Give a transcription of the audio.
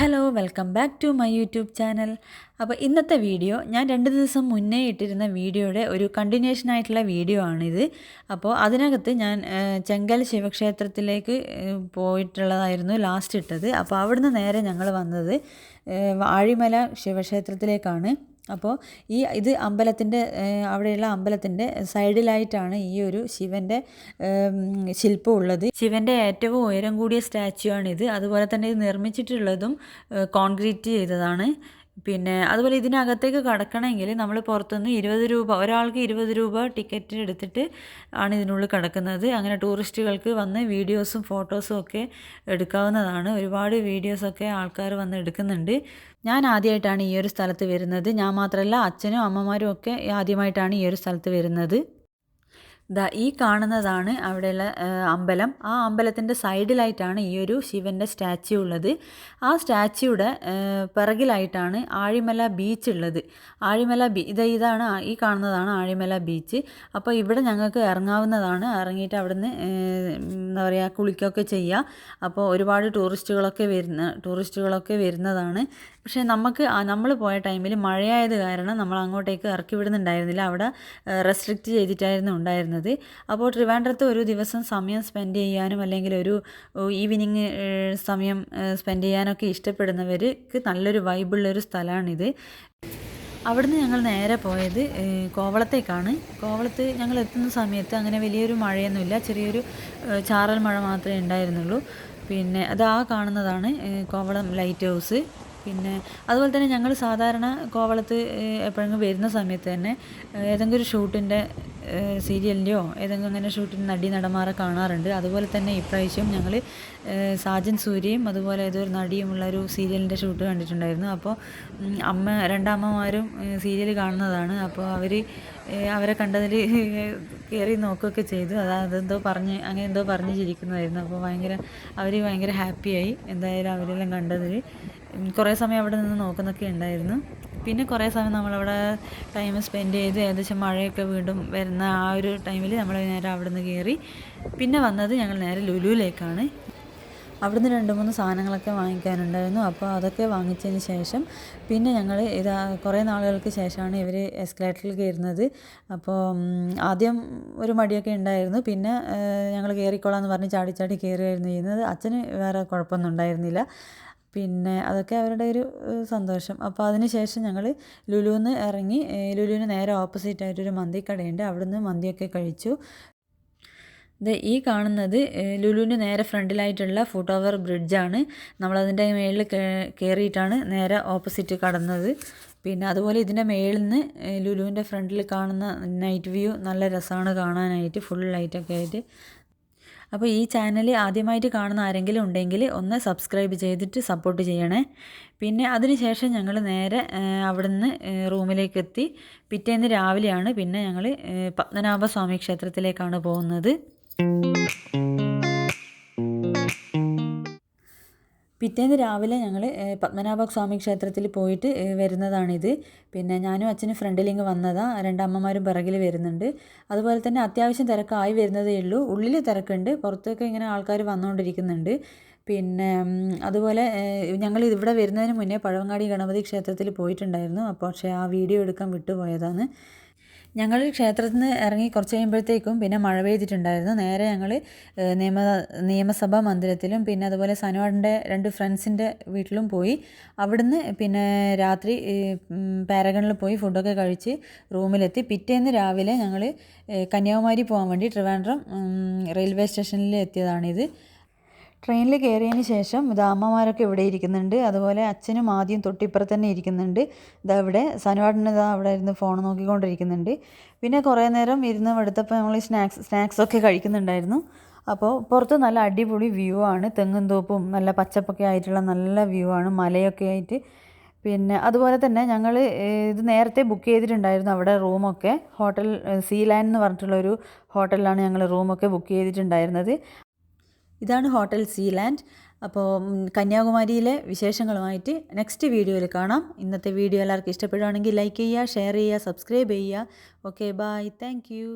Hello welcome back to my YouTube channel. അപ്പോൾ ഇന്നത്തെ video ഞാൻ 2 ദിവസം മുന്നേ ഇട്ടിരുന്ന വീഡിയോയുടെ ഒരു കണ്ടിന്യൂഷൻ ആയിട്ടുള്ള വീഡിയോ ആണിത്. അപ്പോൾ അതിനകത്ത് ഞാൻ ചെങ്കൽ ശിവക്ഷേത്രത്തിലേക്ക് പോയിട്ടുള്ളതായിരുന്നു ലാസ്റ്റ് ഇട്ടത്. അപ്പോൾ അവിടുന്ന് നേരെ ഞങ്ങൾ വന്നത് ആഴിമല ശിവക്ഷേത്രത്തിലേക്കാണ്. അപ്പോൾ ഇത് അമ്പലത്തിൻ്റെ അവിടെയുള്ള അമ്പലത്തിൻ്റെ സൈഡിലായിട്ടാണ് ഈ ഒരു ശിവൻ്റെ ശില്പം ഉള്ളത്. ശിവൻ്റെ ഏറ്റവും ഉയരം കൂടിയ സ്റ്റാച്യു ആണിത്. അതുപോലെ തന്നെ ഇത് നിർമ്മിച്ചിട്ടുള്ളതും കോൺക്രീറ്റ് ചെയ്തതാണ്. പിന്നെ അതുപോലെ ഇതിനകത്തേക്ക് കടക്കണമെങ്കിൽ നമ്മൾ പുറത്തുനിന്ന് 20 രൂപ, ഒരാൾക്ക് 20 രൂപ ടിക്കറ്റ് എടുത്തിട്ട് ആണ് ഇതിനുള്ളിൽ കിടക്കുന്നത്. അങ്ങനെ ടൂറിസ്റ്റുകൾക്ക് വന്ന് വീഡിയോസും ഫോട്ടോസും ഒക്കെ എടുക്കാവുന്നതാണ്. ഒരുപാട് വീഡിയോസൊക്കെ ആൾക്കാർ വന്ന് എടുക്കുന്നുണ്ട്. ഞാൻ ആദ്യമായിട്ടാണ് ഈ ഒരു സ്ഥലത്ത് വരുന്നത്. ഞാൻ മാത്രമല്ല, അച്ഛനും അമ്മമാരും ഒക്കെ ആദ്യമായിട്ടാണ് ഈ ഒരു സ്ഥലത്ത് വരുന്നത്. ഈ കാണുന്നതാണ് അവിടെയുള്ള അമ്പലം. ആ അമ്പലത്തിൻ്റെ സൈഡിലായിട്ടാണ് ഈ ഒരു ശിവൻ്റെ സ്റ്റാച്യു ഉള്ളത്. ആ സ്റ്റാച്യൂയുടെ പിറകിലായിട്ടാണ് ആഴിമല ബീച്ച് ഉള്ളത്. ആഴിമല ഇതാണ് ഈ കാണുന്നതാണ് ആഴിമല ബീച്ച്. അപ്പോൾ ഇവിടെ ഞങ്ങൾക്ക് ഇറങ്ങാവുന്നതാണ്. ഇറങ്ങിയിട്ട് അവിടുന്ന് എന്താ പറയുക, കുളിക്കുകയൊക്കെ ചെയ്യുക. അപ്പോൾ ഒരുപാട് ടൂറിസ്റ്റുകളൊക്കെ വരുന്നതാണ്. പക്ഷേ നമ്മൾ പോയ ടൈമിൽ മഴയായത് കാരണം നമ്മൾ അങ്ങോട്ടേക്ക് ഇറക്കി വിടുന്നുണ്ടായിരുന്നില്ല. അവിടെ റെസ്ട്രിക്റ്റ് ചെയ്തിട്ടായിരുന്നു ഉണ്ടായിരുന്നത്. അപ്പോൾ ട്രിവാൻഡ്രത്ത് ഒരു ദിവസം സമയം സ്പെൻഡ് ചെയ്യാനും അല്ലെങ്കിൽ ഒരു ഈവനിങ് സമയം സ്പെൻഡ് ചെയ്യാനൊക്കെ ഇഷ്ടപ്പെടുന്നവർക്ക് നല്ലൊരു വൈബുള്ളൊരു സ്ഥലമാണിത്. അവിടുന്ന് ഞങ്ങൾ നേരെ പോയത് കോവളത്തേക്കാണ്. കോവളത്ത് ഞങ്ങൾ എത്തുന്ന സമയത്ത് അങ്ങനെ വലിയൊരു മഴയൊന്നുമില്ല, ചെറിയൊരു ചാറൽ മഴ മാത്രമേ ഉണ്ടായിരുന്നുള്ളൂ. പിന്നെ ആ കാണുന്നതാണ് കോവളം ലൈറ്റ് ഹൗസ്. പിന്നെ അതുപോലെ തന്നെ ഞങ്ങൾ സാധാരണ കോവളത്ത് എപ്പോഴെങ്കിലും വരുന്ന സമയത്ത് തന്നെ ഏതെങ്കിലും ഒരു ഷൂട്ടിൻ്റെ സീരിയലിൻ്റെയോ ഏതെങ്കിലും അങ്ങനെ ഷൂട്ടിന് നടന്മാരെ കാണാറുണ്ട്. അതുപോലെ തന്നെ ഇപ്രാവശ്യം ഞങ്ങൾ സാജൻ സൂര്യയും അതുപോലെ ഏതൊരു നടിയുമുള്ളൊരു സീരിയലിൻ്റെ ഷൂട്ട് കണ്ടിട്ടുണ്ടായിരുന്നു. അപ്പോൾ രണ്ടമ്മമാരും സീരിയൽ കാണുന്നതാണ്. അപ്പോൾ അവരെ കണ്ടതിൽ കയറി നോക്കുകയൊക്കെ ചെയ്തു. അതെന്തോ പറഞ്ഞ് ചിരിക്കുന്നതായിരുന്നു. അപ്പോൾ അവർ ഭയങ്കര ഹാപ്പിയായി എന്തായാലും അവരെല്ലാം കണ്ടതിൽ. കുറേ സമയം അവിടെ നിന്ന് നോക്കുന്നൊക്കെ ഉണ്ടായിരുന്നു. പിന്നെ കുറേ സമയം നമ്മളവിടെ ടൈം സ്പെൻഡ് ചെയ്ത് ഏകദേശം മഴയൊക്കെ വീണ്ടും വരുന്ന ആ ഒരു ടൈമിൽ നമ്മൾ നേരെ അവിടെ നിന്ന് കയറി. പിന്നെ വന്നത് ഞങ്ങൾ നേരെ ലുലുവിലേക്കാണ്. അവിടുന്ന് 2-3 സാധനങ്ങളൊക്കെ വാങ്ങിക്കാനുണ്ടായിരുന്നു. അപ്പോൾ അതൊക്കെ വാങ്ങിച്ചതിന് ശേഷം പിന്നെ ഞങ്ങൾ കുറേ നാളുകൾക്ക് ശേഷമാണ് ഇവർ എസ്കലേറ്ററിൽ കയറുന്നത്. അപ്പോൾ ആദ്യം ഒരു മടിയൊക്കെ ഉണ്ടായിരുന്നു. പിന്നെ ഞങ്ങൾ കയറിക്കോളാം എന്ന് പറഞ്ഞ് ചാടി കയറുകയായിരുന്നു ചെയ്യുന്നത്. അച്ഛന് വേറെ കുഴപ്പമൊന്നും ഉണ്ടായിരുന്നില്ല. പിന്നെ അതൊക്കെ അവരുടെ ഒരു സന്തോഷം. അപ്പോൾ അതിന് ശേഷം ഞങ്ങൾ ലുലുവിൽ ഇറങ്ങി. ലുലുവിന് നേരെ ഓപ്പോസിറ്റായിട്ടൊരു മന്തിക്കടയുണ്ട്. അവിടുന്ന് മന്തിയൊക്കെ കഴിച്ചു. ഈ കാണുന്നത് ലുലുവിൻ്റെ നേരെ ഫ്രണ്ടിലായിട്ടുള്ള ഫുട് ഓവർ ബ്രിഡ്ജാണ്. നമ്മളതിൻ്റെ മേളിൽ കയറിയിട്ടാണ് നേരെ ഓപ്പോസിറ്റ് കടന്നത്. പിന്നെ അതുപോലെ ഇതിൻ്റെ മേളിൽ നിന്ന് ലുലുവിൻ്റെ ഫ്രണ്ടിൽ കാണുന്ന നൈറ്റ് വ്യൂ നല്ല രസമാണ് കാണാനായിട്ട്, ഫുൾ ലൈറ്റൊക്കെ ആയിട്ട്. അപ്പോൾ ഈ ചാനൽ ആദ്യമായിട്ട് കാണുന്ന ആരെങ്കിലും ഉണ്ടെങ്കിൽ ഒന്ന് സബ്സ്ക്രൈബ് ചെയ്തിട്ട് സപ്പോർട്ട് ചെയ്യണേ. പിന്നെ അതിന് ശേഷം ഞങ്ങൾ നേരെ അവിടുന്ന് റൂമിലേക്ക് എത്തി. പിറ്റേന്ന് രാവിലെയാണ് പിന്നെ ഞങ്ങൾ പത്മനാഭസ്വാമി ക്ഷേത്രത്തിലേക്കാണ് പോകുന്നത്. പിറ്റേന്ന് രാവിലെ ഞങ്ങൾ പത്മനാഭസ്വാമി ക്ഷേത്രത്തിൽ പോയിട്ട് വരുന്നതാണിത്. പിന്നെ ഞാനും അച്ഛനും ഫ്രണ്ടിലിങ്ങ് വന്നതാണ്. 2 അമ്മമാരും പിറകിൽ വരുന്നുണ്ട്. അതുപോലെ തന്നെ അത്യാവശ്യം തിരക്കായി വരുന്നതേ ഉള്ളൂ. ഉള്ളിൽ തിരക്കുണ്ട്, പുറത്തൊക്കെ ഇങ്ങനെ ആൾക്കാർ വന്നുകൊണ്ടിരിക്കുന്നുണ്ട്. പിന്നെ അതുപോലെ ഞങ്ങൾ ഇവിടെ വരുന്നതിന് മുന്നേ പഴവങ്ങാടി ഗണപതി ക്ഷേത്രത്തിൽ പോയിട്ടുണ്ടായിരുന്നു. പക്ഷേ ആ വീഡിയോ എടുക്കാൻ വിട്ടുപോയതാണ്. ഞങ്ങൾ ക്ഷേത്രത്തിൽ നിന്ന് ഇറങ്ങി കുറച്ച് കഴിയുമ്പോഴത്തേക്കും പിന്നെ മഴ പെയ്തിട്ടുണ്ടായിരുന്നു. നേരെ ഞങ്ങൾ നിയമസഭാ മന്ദിരത്തിലും പിന്നെ അതുപോലെ സനുവാടിൻ്റെ 2 ഫ്രണ്ട്സിൻ്റെ വീട്ടിലും പോയി. അവിടുന്ന് പിന്നെ രാത്രി പാരഗണിൽ പോയി ഫുഡൊക്കെ കഴിച്ച് റൂമിലെത്തി. പിറ്റേന്ന് രാവിലെ ഞങ്ങൾ കന്യാകുമാരി പോകാൻ വേണ്ടി ട്രിവാൻഡ്രം റെയിൽവേ സ്റ്റേഷനിൽ എത്തിയതാണിത്. ട്രെയിനിൽ കയറിയതിന് ശേഷം അമ്മമാരൊക്കെ ഇവിടെ ഇരിക്കുന്നുണ്ട്. അതുപോലെ അച്ഛനും ആദ്യം തൊട്ടിപ്പുറത്ത് തന്നെ ഇരിക്കുന്നുണ്ട്. ഇവിടെ സനുവാടിന് അവിടെ ഇരുന്ന് ഫോൺ നോക്കിക്കൊണ്ടിരിക്കുന്നുണ്ട്. പിന്നെ കുറേ നേരം ഇരുന്ന് എടുത്തപ്പോൾ നമ്മൾ സ്നാക്സൊക്കെ കഴിക്കുന്നുണ്ടായിരുന്നു. അപ്പോൾ പുറത്ത് നല്ല അടിപൊളി വ്യൂ ആണ്. തെങ്ങും തോപ്പും നല്ല പച്ചപ്പൊക്കെ ആയിട്ടുള്ള നല്ല വ്യൂ ആണ്, മലയൊക്കെ ആയിട്ട്. പിന്നെ അതുപോലെ തന്നെ ഞങ്ങൾ ഇത് നേരത്തെ ബുക്ക് ചെയ്തിട്ടുണ്ടായിരുന്നു അവിടെ റൂമൊക്കെ. ഹോട്ടൽ സീലാൻഡ് എന്ന് പറഞ്ഞിട്ടുള്ളൊരു ഹോട്ടലിലാണ് ഞങ്ങൾ റൂമൊക്കെ ബുക്ക് ചെയ്തിട്ടുണ്ടായിരുന്നത്. ഇതാണ് ഹോട്ടൽ സീലാൻഡ്. അപ്പോൾ കന്യാകുമാരിയിലെ വിശേഷങ്ങളുമായിട്ട് നെക്സ്റ്റ് വീഡിയോയിൽ കാണാം. ഇന്നത്തെ വീഡിയോ എല്ലാവർക്കും ഇഷ്ടപ്പെടുകയാണെങ്കിൽ ലൈക്ക് ചെയ്യുക, ഷെയർ ചെയ്യുക, സബ്സ്ക്രൈബ് ചെയ്യുക. Okay, bye, thank U.